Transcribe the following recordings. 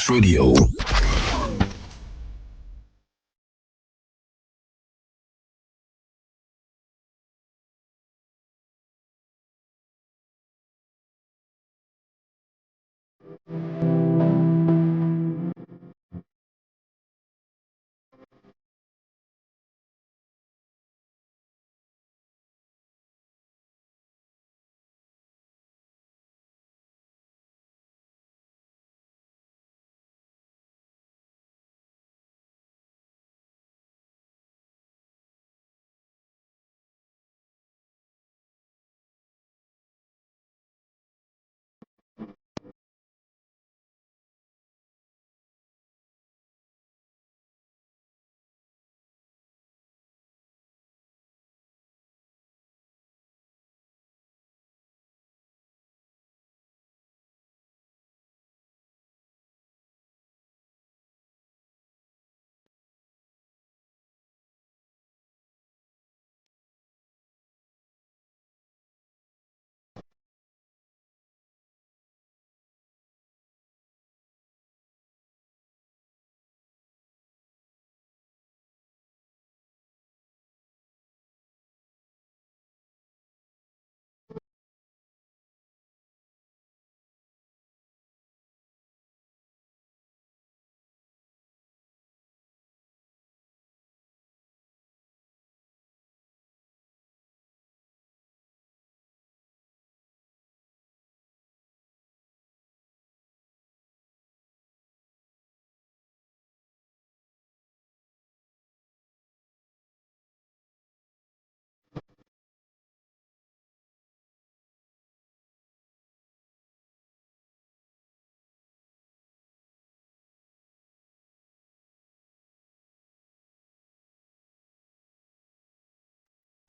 Radio.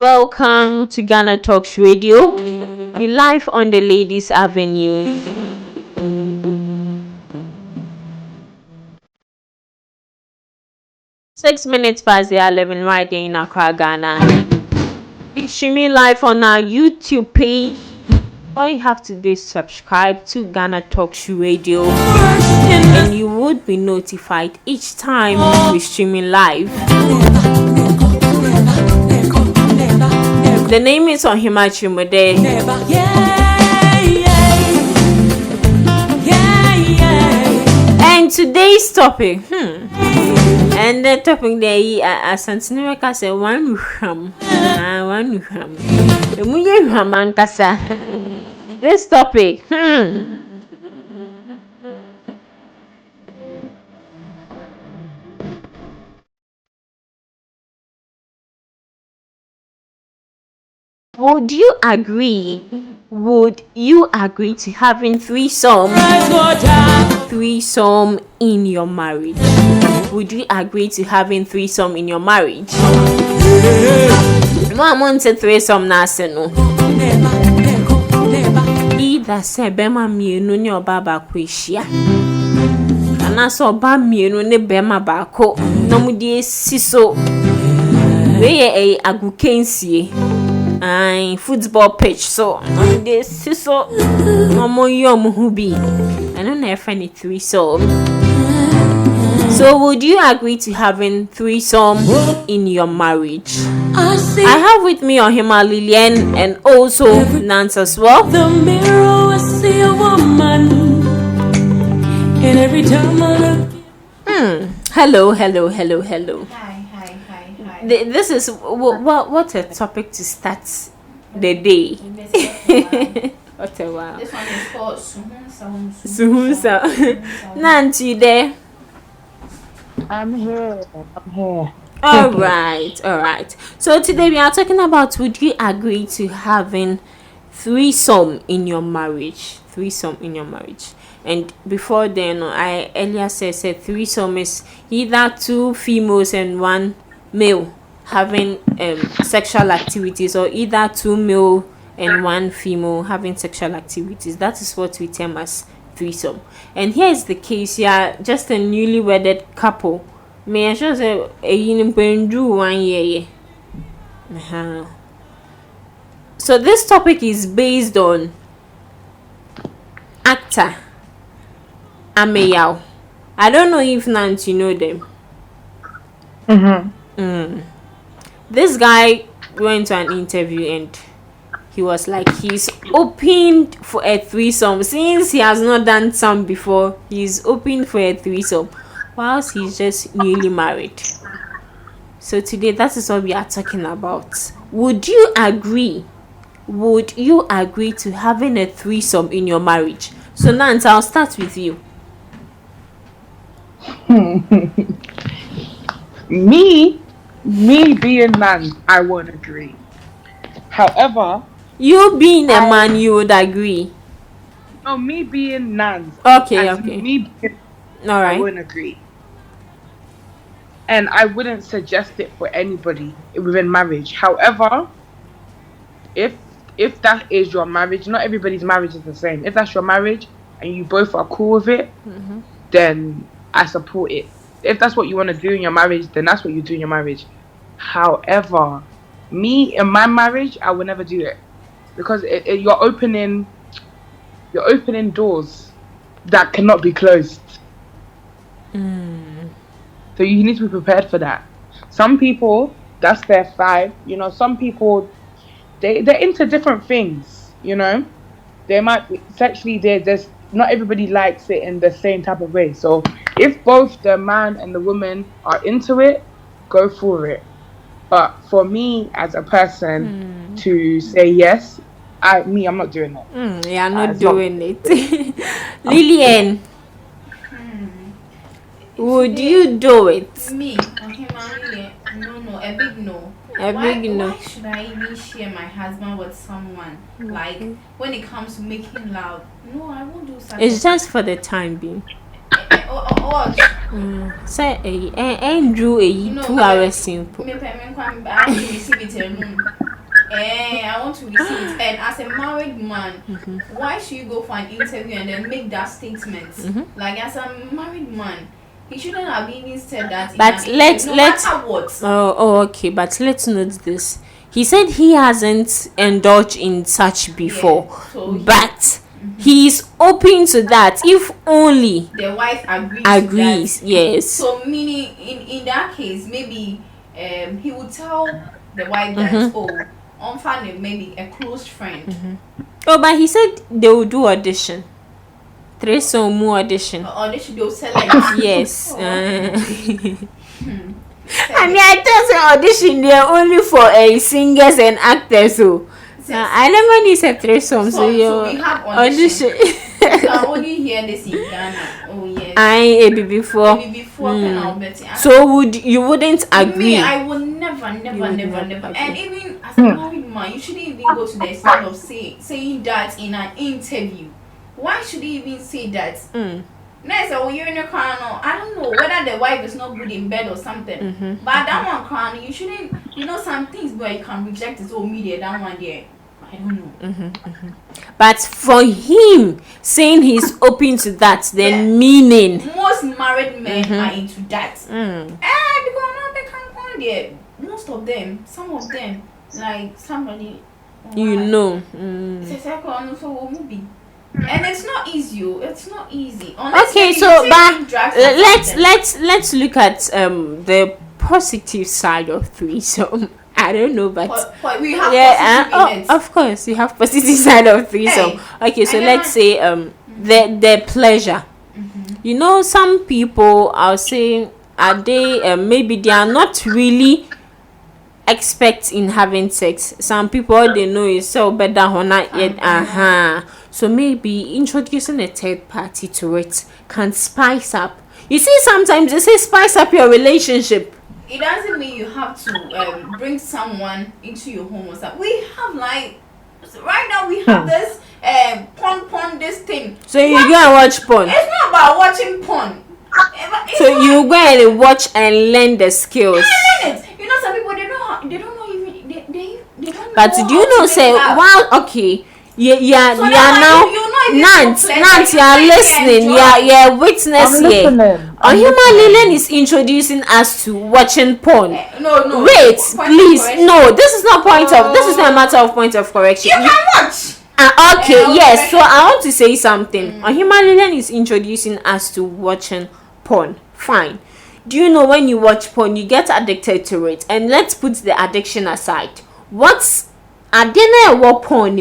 Welcome to Ghana Talks Radio. We live on the Ladies Avenue. Six minutes past the 11 right here in Accra, Ghana. We streaming live on our YouTube page. All you have to do is subscribe to Ghana Talks Radio, and you would be notified each time we streaming live. The name is on Himachimode. And today's topic, and the topic there, as Santinaka said, one ham. This topic, Would you agree? Would you agree to having threesome in your marriage? Would you agree to having threesome in your marriage? Mama said threesome na no. Either say bema mienu ne oba ba kwehia. Ana so oba mienu ne bema ba ko. No mu die siso. We e agukensie. Football pitch, so this so hubi. I don't know if any threesome. So would you agree to having threesome in your marriage? I have with me on Hima Lillian and also Nance as well. The mirror I see a woman, and every time I look. Hello. Hi. This is what a topic to start the day. What a wow. This one is called Suhunsa. Nancy there. I'm here. All right. So today we are talking about, would you agree to having threesome in your marriage? And before then, I earlier said threesome is either two females and one male having sexual activities, or either two male and one female having sexual activities. That is what we term as threesome. And here is the case. Yeah, just a newly wedded couple. May I just say a 1 year. So this topic is based on actor Ameyao I don't know if Nance, you know them. This guy went to an interview and he was like, he's open for a threesome. Since he has not done some before, he's open for a threesome whilst he's just newly married. So today, that is what we are talking about. Would you agree to having a threesome in your marriage? So Nance, I'll start with you. Me being man, I won't agree. However, You being a man, you would agree. no, me being Nan. Okay. Me being, All I right. wouldn't agree. And I wouldn't suggest it for anybody within marriage. However, if that is your marriage, not everybody's marriage is the same. If that's your marriage and you both are cool with it, then I support it. If that's what you want to do in your marriage, then that's what you do in your marriage. However, me in my marriage, I would never do it because you're opening doors that cannot be closed. So you need to be prepared for that. Some people, that's their vibe. You know, some people, they're into different things. You know, they might be sexually. There's not everybody likes it in the same type of way. So if both the man and the woman are into it, go for it. But for me as a person to say yes, I'm not doing it. Yeah, I'm not doing it. Lillian, would you do it? Me, no, a big no. Why should I even share my husband with someone? Like when it comes to making love, no, I won't do such. It's just for the time being. Say Andrew 2 hours simple. I want to receive it. And as a married man, why should you go for an interview and then make that statement? Like as a married man, he shouldn't have even said that. But let's what. Okay, but let's note this. He said he hasn't indulged in such before, but he's open to that if only the wife agrees. Yes. So meaning in that case, maybe he would tell the wife that on family, maybe a close friend. But he said they will do audition. Threesome audition. Audition, they'll select. Yes. I mean, I just say audition. They're only for singers and actors. So I never need a threesome. So we have audition. You can only hear this in Ghana. Oh yes. Maybe before. So you wouldn't agree? Me, I would never. And even as a married man, you shouldn't even go to the extent of saying that in an interview. Why should he even say that? Next, you're in a car. No, I don't know whether the wife is not good in bed or something. But that one crown, you shouldn't. You know some things where you can reject it. Oh, media, that one there. I don't know. But for him saying he's open to that, then meaning most married men are into that. Because now they can't go there. Most of them, some of them, like somebody. You know. And it's not easy. It's not easy. Okay, so but let's look at the positive side of threesome. I don't know, but we have of course you have positive side of threesome. Okay, so let's say the pleasure. You know, some people are saying are they maybe they are not really expect in having sex. Some people all they know is so better or not yet. So maybe introducing a third party to it can spice up. You see, sometimes they say spice up your relationship. It doesn't mean you have to bring someone into your home or something. We have right now we have this porn this thing. So you go and watch porn. It's not about watching porn. So you go and watch and learn the skills. Yeah, learn it. You know, some people they don't know even they don't know. But do you know say okay. Yeah, so now Nance, you are listening. Yeah, witness here. Human Lillian is introducing us to watching porn. No. Wait, please. No, this is not this is not a matter of point of correction. You can watch. Okay, yes. So I want to say something. Human Lillian is introducing us to watching porn. Fine. Do you know when you watch porn, you get addicted to it? And let's put the addiction aside. What's what porn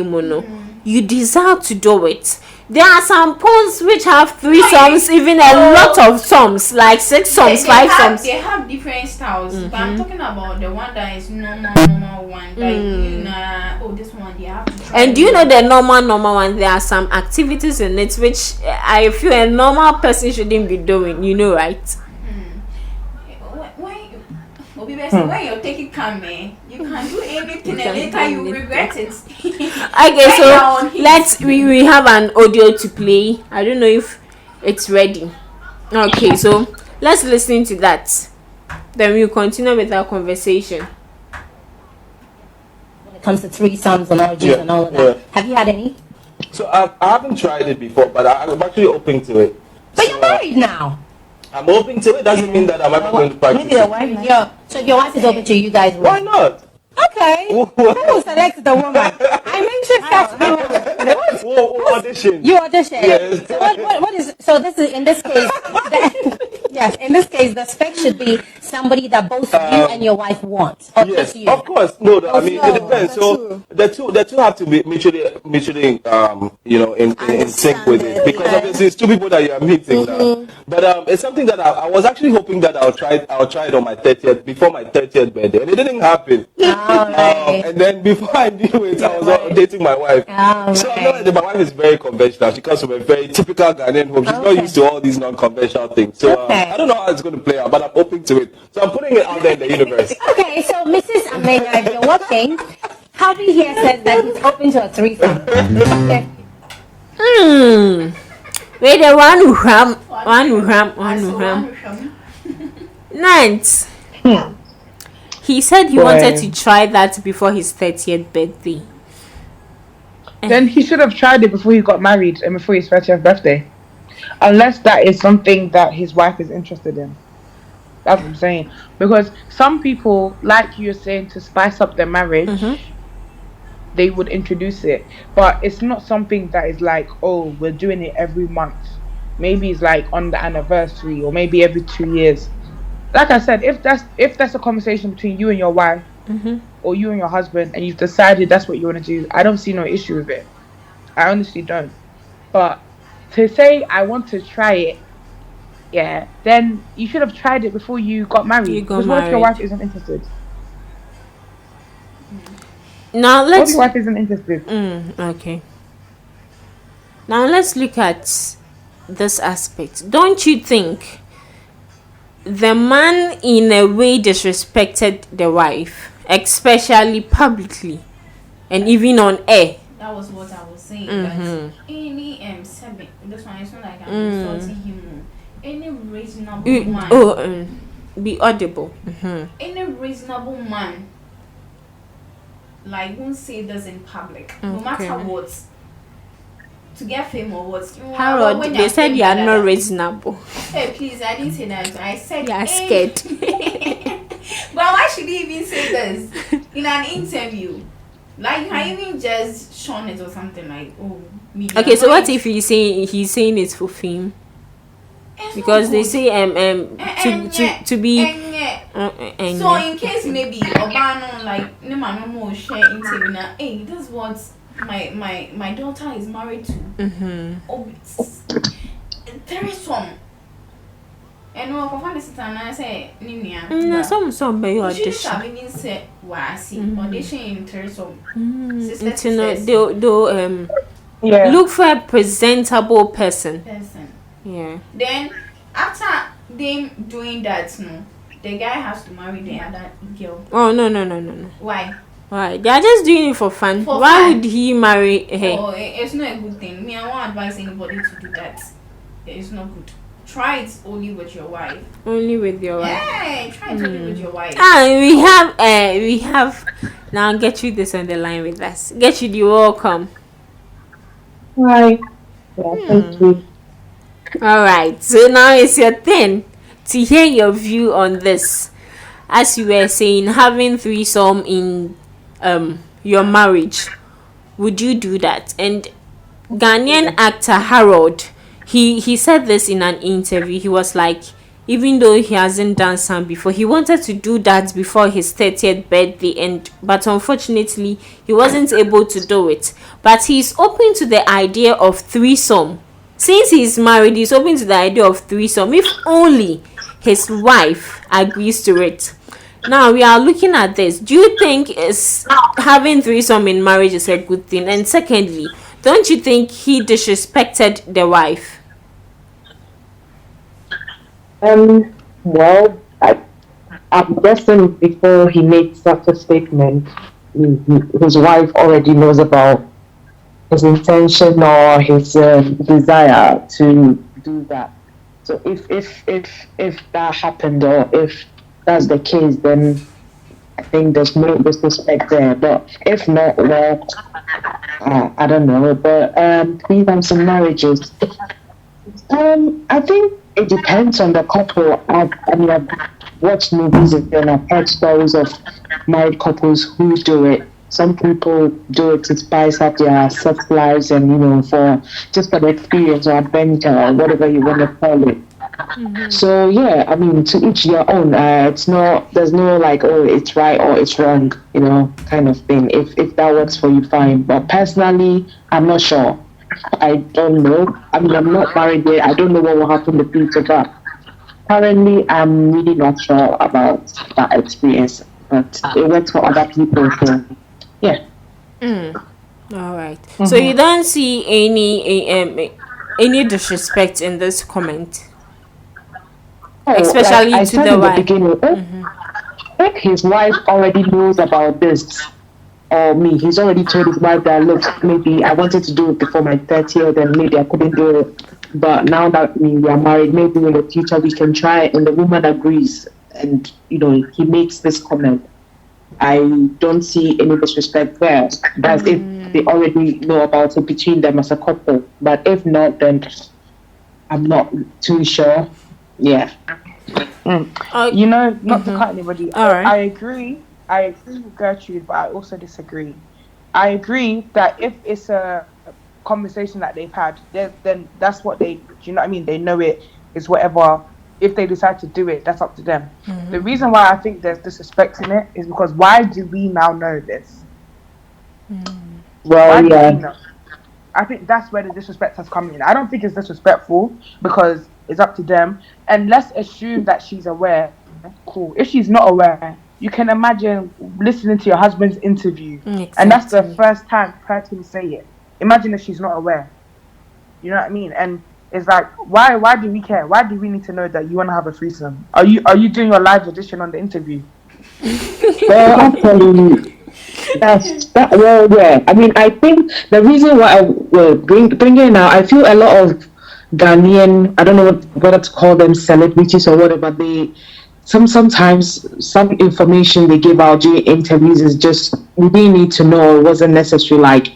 you desire to do it. There are some porns which have threesomes, even a lot of songs, like 6 songs, 5 songs. They have different styles, but I'm talking about the one that is normal one. Like, this one they have to try. And do you know the normal one? There are some activities in it which I feel a normal person shouldn't be doing. You know, right? When you're taking camera, you can do anything and later you regret it. Okay, so we have an audio to play. I don't know if it's ready. Okay, so let's listen to that. Then we'll continue with our conversation. When it comes to threesomes and orgies and all of that, have you had any? So I haven't tried it before, but I'm actually open to it. But you're married now. I'm open to it. Doesn't mean that I'm ever going to practice it. So your wife is open to you guys. Why not? Okay. Who selected the woman? I mentioned that. Who audition? You audition. Yes. So what is? So this is in this case. Yes. In this case, the spec should be somebody that both you and your wife want. Or Yes, just you. of course. No, I mean it depends. So the two have to be mutually in sync with it, because obviously it's two people that you are meeting now. But it's something that I was actually hoping that I'll try it on my 30th, before my 30th birthday, and it didn't happen. And then before I knew it, I was dating my wife. So I know that my wife is very conventional. She comes from a very typical Ghanaian home. She's not used to all these non-conventional things. So I don't know how it's going to play out, but I'm open to it. So I'm putting it out there in the universe. Okay, so Mrs. Amenya, if you're watching, Harvey here says that he's open to a threesome. Okay. Wait, the one who ram. Nance. He said he wanted to try that before his 30th birthday. Then he should have tried it before he got married and before his 30th birthday. Unless that is something that his wife is interested in. That's what I'm saying. Because some people, like you're saying, to spice up their marriage, they would introduce it. But it's not something that is like, oh, we're doing it every month. Maybe it's like on the anniversary, or maybe every 2 years. Like I said, if that's a conversation between you and your wife, or you and your husband, and you've decided that's what you want to do, I don't see no issue with it. I honestly don't. But to say I want to try it, then you should have tried it before you got married. Because what if your wife isn't interested? Now what if your wife isn't interested? Okay. Now let's look at this aspect. Don't you think the man in a way disrespected the wife, especially publicly and even on air? That was what I was saying. That any 7, this one, it's not like I'm insulting him. Any reasonable man. Be audible. Any reasonable man, like, won't say this in public, no matter what. To get fame or what? Harold, they said you are not reasonable. Hey, please, I didn't say that. I said you are scared. But why should he even say this in an interview? Like, you can even just shown it or something like, media. Okay, so what if he's saying it's for fame? Because they say to be so in case maybe Obano like no man more share interview now, hey, this is what my daughter is married to. Threesome. And no, for fun, I say, Nimia. Some by your audition. Even say, audition in threesome. They'll look for a presentable person. Yeah. Then after them doing that, the guy has to marry the other girl. Oh no. Why? They are just doing it for fun. Why would he marry her? Oh, it's not a good thing. Me, I won't advise anybody to do that. It's not good. Try it only with your wife. Only with your wife. Yeah, try it only with your wife. We have now. Get you this on the line with us. Get you the welcome. Hi. Yeah, thank you. All right. So now it's your turn to hear your view on this. As you were saying, having threesome in your marriage, would you do that? And Ghanaian actor Harold he said this in an interview. He was like, even though he hasn't done some before, he wanted to do that before his 30th birthday, but unfortunately he wasn't able to do it. But he's open to the idea of threesome. Since he's married, he's open to the idea of threesome if only his wife agrees to it. Now we are looking at this. Do you think having threesome in marriage is a good thing? And secondly, don't you think he disrespected the wife? Well, I'm guessing before he made such a statement, his wife already knows about his intention or his desire to do that. So if that happened, or if that's the case, then I think there's no disrespect there. But if not, well, I don't know. But threesomes in marriages, I think it depends on the couple. I've watched movies and I've heard stories of married couples who do it. Some people do it to spice up their sex lives and, for the experience or adventure or whatever you want to call it. Mm-hmm. So, yeah, to each your own. There's no like, oh, it's right or it's wrong, kind of thing. If that works for you, fine. But personally, I'm not sure. I don't know. I'm not married yet. I don't know what will happen in the future, but currently I'm really not sure about that experience. But it works for other people, so yeah. All right. Mm-hmm. So you don't see any disrespect in this comment, especially like to the wife. If his wife already knows about this, or he's already told his wife that, look, maybe I wanted to do it before my 30th, and maybe I couldn't do it, but now that we are married, maybe in the future we can try it, and the woman agrees, and he makes this comment. I don't see any disrespect there. That's if they already know about it between them as a couple. But if not, then I'm not too sure. Yeah. Not to cut anybody. Right. I agree with Gertrude, but I also disagree. I agree that if it's a conversation that they've had, then that's what they, do you know what I mean? They know it is whatever. If they decide to do it, that's up to them. Mm-hmm. The reason why I think there's disrespect in it is because why do we now know this? Well, yeah. I think that's where the disrespect has come in. I don't think it's disrespectful because it's up to them. And let's assume that she's aware. Cool. If she's not aware, you can imagine listening to your husband's interview. Exactly. And that's the first time you've heard him say it. Imagine if she's not aware. You know what I mean? And it's like, why do we care? Why do we need to know that you want to have a threesome? Are you doing your live audition on the interview? Well, actually, well, yeah. I think the reason why I will bring it now, I feel a lot of Ghanaian, I don't know whether to call them celebrities or whatever, sometimes some information they give out during interviews is just, we didn't need to know, it wasn't necessary, like.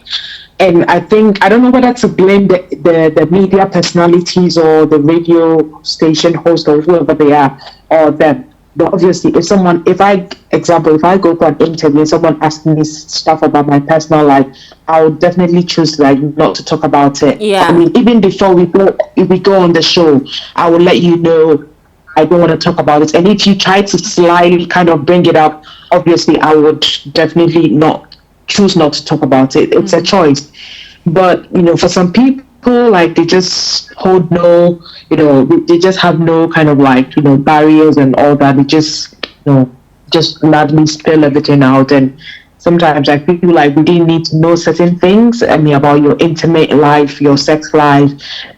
And I think, I don't know whether to blame the media personalities or the radio station host or whoever they are, or them. But obviously, if I go for an interview and someone asks me stuff about my personal life, I would definitely choose not to talk about it. Yeah. Even before we go on the show, I will let you know I don't want to talk about it. And if you try to slyly kind of bring it up, obviously, I would definitely choose not to talk about it. It's a choice. But for some people, like, they just hold no, they just have no kind of like barriers and all that. They just just gladly spill everything out. And sometimes I feel like we didn't need to know certain things about your intimate life, your sex life,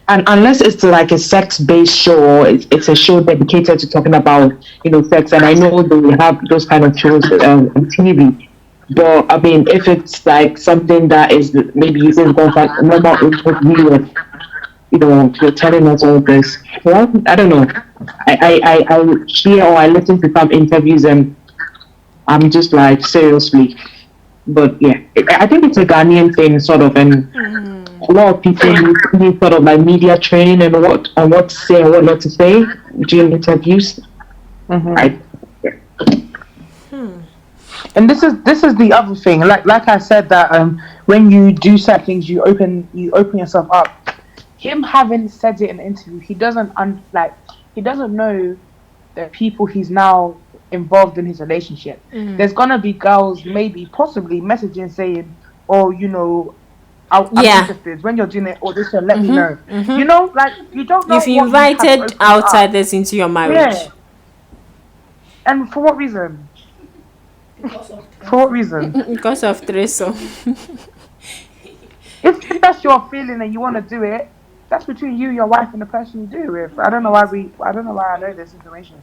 and unless it's like a sex-based show or it's a show dedicated to talking about sex. And I know they have those kind of shows on TV. But if it's like something that is maybe you just go for a normal interview and you're telling us all this, well, I don't know. I hear or I listen to some interviews and I'm just like, seriously. But yeah, I think it's a Ghanaian thing sort of, and a lot of people need sort of like media training and what to say and what not to say during interviews. Right. And this is the other thing. Like I said, that when you do certain things, you open yourself up him having said it in an interview, he doesn't he doesn't know the people he's now involved in his relationship. There's gonna be girls, maybe, possibly messaging saying, "Oh, you know, I'm interested. When you're doing it, audition, let me know." You know, like you don't know If you what you have invited opened up. outsiders into your marriage. Yeah. And for what reason? For what reason? Because of threesome. If that's your feeling and you want to do it, that's between you, your wife, and the person you do it with. I don't know why I know this information.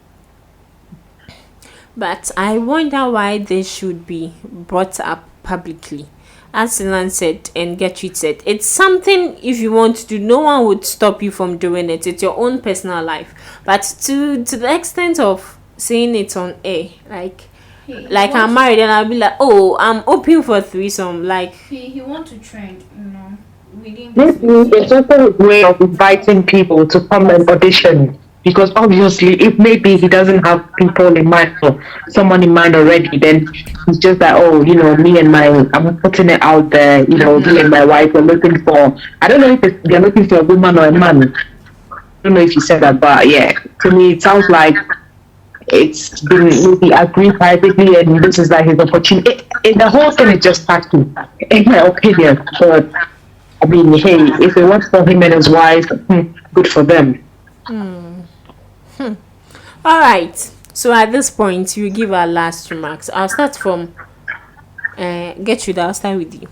But I wonder why this should be brought up publicly. As Silan said and Gertrude said, it's something if you want to do, no one would stop you from doing it. It's your own personal life. But to the extent of saying it on air, like I'm married and I'll be like, oh, I'm open for threesome. Like he want to trend, you know, within Maybe it's also a way of inviting people to come and audition. Because obviously, if maybe he doesn't have people in mind or someone in mind already, then he's just like, oh, you know, I'm putting it out there, you know, me and my wife are looking for, I don't know if they're looking for a woman or a man. I don't know if you said that, but yeah, to me, it sounds like it's been maybe agreed privately and this is like his opportunity. The whole thing is just tacky, in my opinion. But I mean, hey, if it works for him and his wife, good for them. all right. So at this point, we give our last remarks. I'll start from Gertrude. I'll start with you.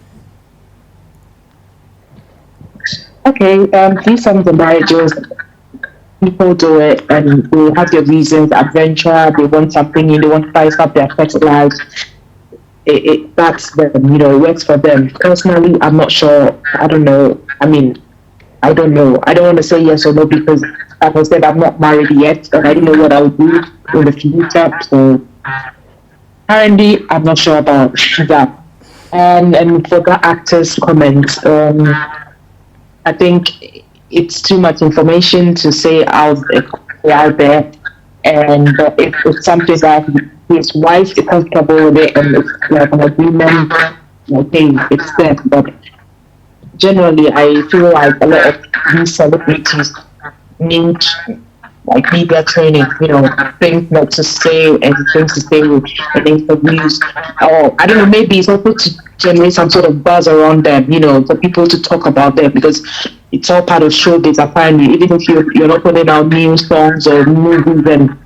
Okay, threesomes and marriages, people do it and they have their reasons, adventure, they want something new, they want to spice up their sex lives. That's them, you know, it works for them. Personally, I'm not sure. I don't know. I mean, I don't know. I don't want to say yes or no because, like I said, I'm not married yet and I don't know what I would do in the future. So, currently, I'm not sure about that. And for that actor's comment, I think it's too much information to say out there. And if it's something that his wife is comfortable with it and it's like an agreement, okay, it's there. But generally, I feel like a lot of these celebrities need like media training, you know, things not to say and things to say with interviews. Or I don't know, maybe it's also to generate some sort of buzz around them, you know, for people to talk about them because it's all part of showbiz apparently. Even if you're not putting out new songs or movies and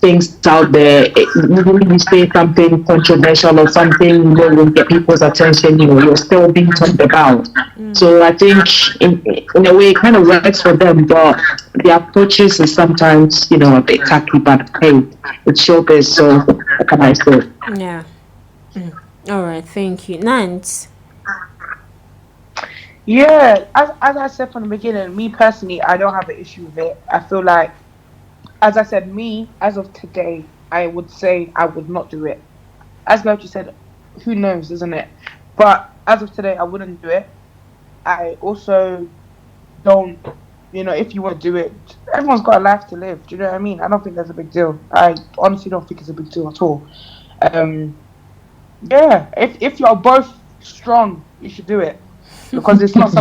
things out there, even if you say something controversial or something, you know, will get people's attention, you know, you're still being talked about. So I think in a way it kind of works for them, but the approaches is sometimes, you know, a bit tacky, but hey, it's showbiz, so what can I say? Yeah. All right, thank you. Nance. Yeah, as I said from the beginning, me personally, I don't have an issue with it. I feel like, as I said, me, as of today, I would say I would not do it. As Gertrude said, who knows, isn't it? But as of today, I wouldn't do it. I also don't, you know, if you want to do it, everyone's got a life to live. Do you know what I mean? I don't think that's a big deal. I honestly don't think it's a big deal at all. Yeah, if you're both strong, you should do it because it's not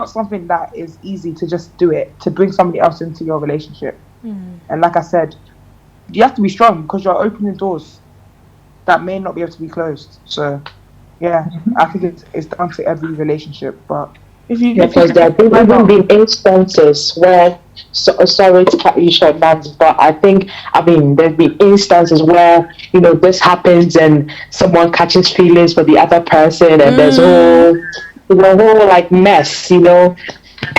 something that is easy to just do it to bring somebody else into your relationship. And like I said, you have to be strong because you're opening doors that may not be able to be closed. So yeah, I think it's down to every relationship. But because there have even been instances where, sorry to cut you short, Nance, but I mean, there's been instances where, you know, this happens and someone catches feelings for the other person and there's a whole like mess, you know.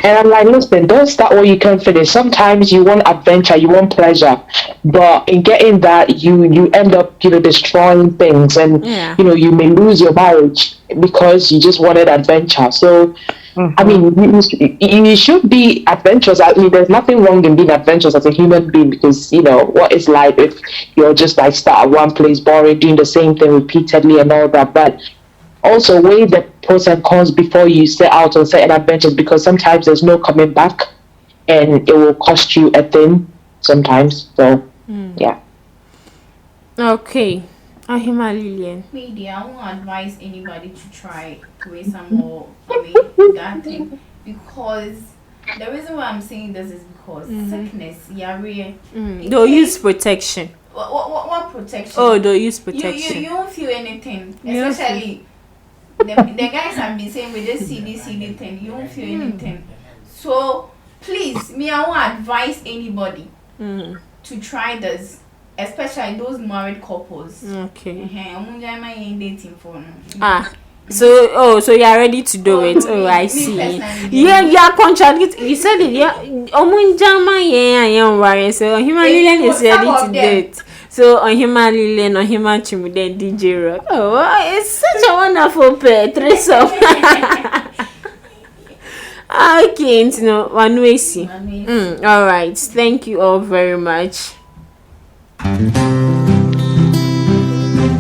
And I'm like, listen, don't start what you can finish. Sometimes you want adventure, you want pleasure, but in getting that, you end up, you know, destroying things, and you know, you may lose your marriage because you just wanted adventure. So, I mean, you should be adventurous. I mean, there's nothing wrong in being adventurous as a human being because, you know, what is life if you're just like stuck at one place, boring, doing the same thing repeatedly and all that. But also weigh the pros and cons before you set out on certain adventures because sometimes there's no coming back and it will cost you a thing sometimes. So, yeah. Okay. Ahima Lillian. Media, I won't advise anybody to try threesome or that thing. because the reason why I'm saying this is because sickness, yare. They'll use protection. What protection? Oh, they'll use protection. You don't feel anything, especially the guys have been saying with this CD thing. You don't feel anything. So please, me, I won't advise anybody to try this, especially those married couples. Okay. I'm dating for So you are ready to do it. Oh, I see. Yeah, you are contradicting. You said it. Yeah, Omunjama, yeah, worry. So Himalayan is ready to do it. So on Himalayan, on Himachimude, DJ Rock. Oh, it's such a wonderful pair. Threesome. Okay, one way see. All right. Thank you all very much.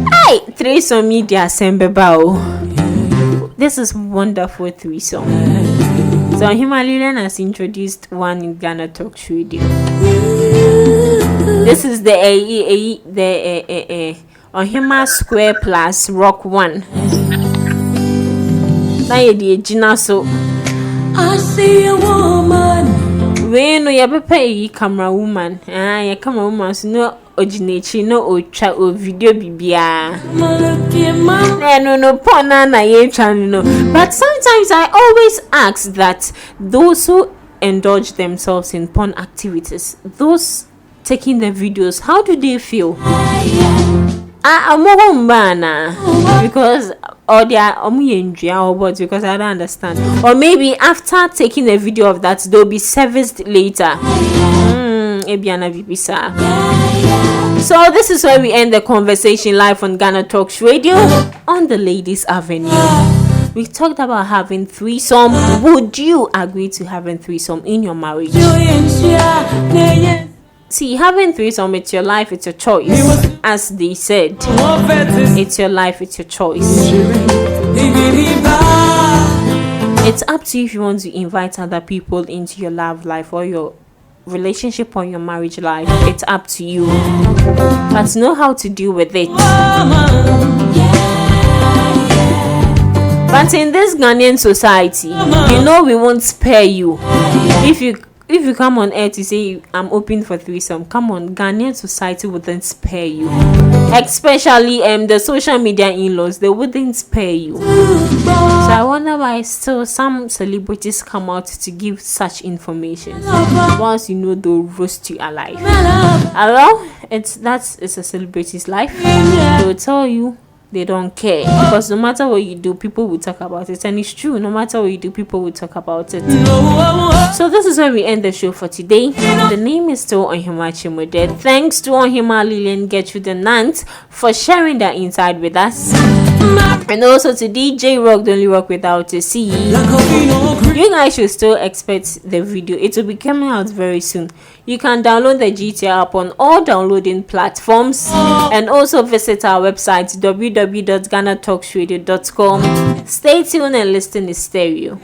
Hey, threesome media assemble. This is wonderful threesome. So Himalayan has introduced one in Ghana Talks Radio. This is the Ohima Square Plus Rock 1. Now the Gina so I see a woman. When no ya pay camera woman. Ya camera woman so no originachi no ocha o video bibia. No pona na ye channel. But sometimes I always ask that those who indulge themselves in porn activities, those taking the videos, how do they feel? Because or they are but because I don't understand. Or maybe after taking a video of that, they'll be serviced later. So this is where we end the conversation live on Ghana Talks Radio on the Ladies Avenue. We talked about having threesome. Would you agree to having threesome in your marriage? See, having threesome, it's your life, it's your choice. As they said, it's your life, it's your choice. It's up to you if you want to invite other people into your love life or your relationship or your marriage life. It's up to you. But know how to deal with it. But in this Ghanaian society, we won't spare you. If you come on air to say I'm open for threesome, come on, Ghanaian society wouldn't spare you. Especially the social media in-laws, they wouldn't spare you. So I wonder why still some celebrities come out to give such information. Once they'll roast you alive. Hello? It's a celebrity's life. They'll tell you they don't care, because no matter what you do, people will talk about it, and it's true. No matter what you do, people will talk about it. So this is where we end the show for today. The name is still Ohima Chimude. Thanks to Ohima Lillian Gertrude Nant for sharing their insight with us, and also to DJ Rock, the only rock without a C. You guys should still expect the video. It will be coming out very soon. You can download the GTR app on all downloading platforms, and also visit our website www.GhanaTalksRadio.com. Stay tuned and listen in stereo.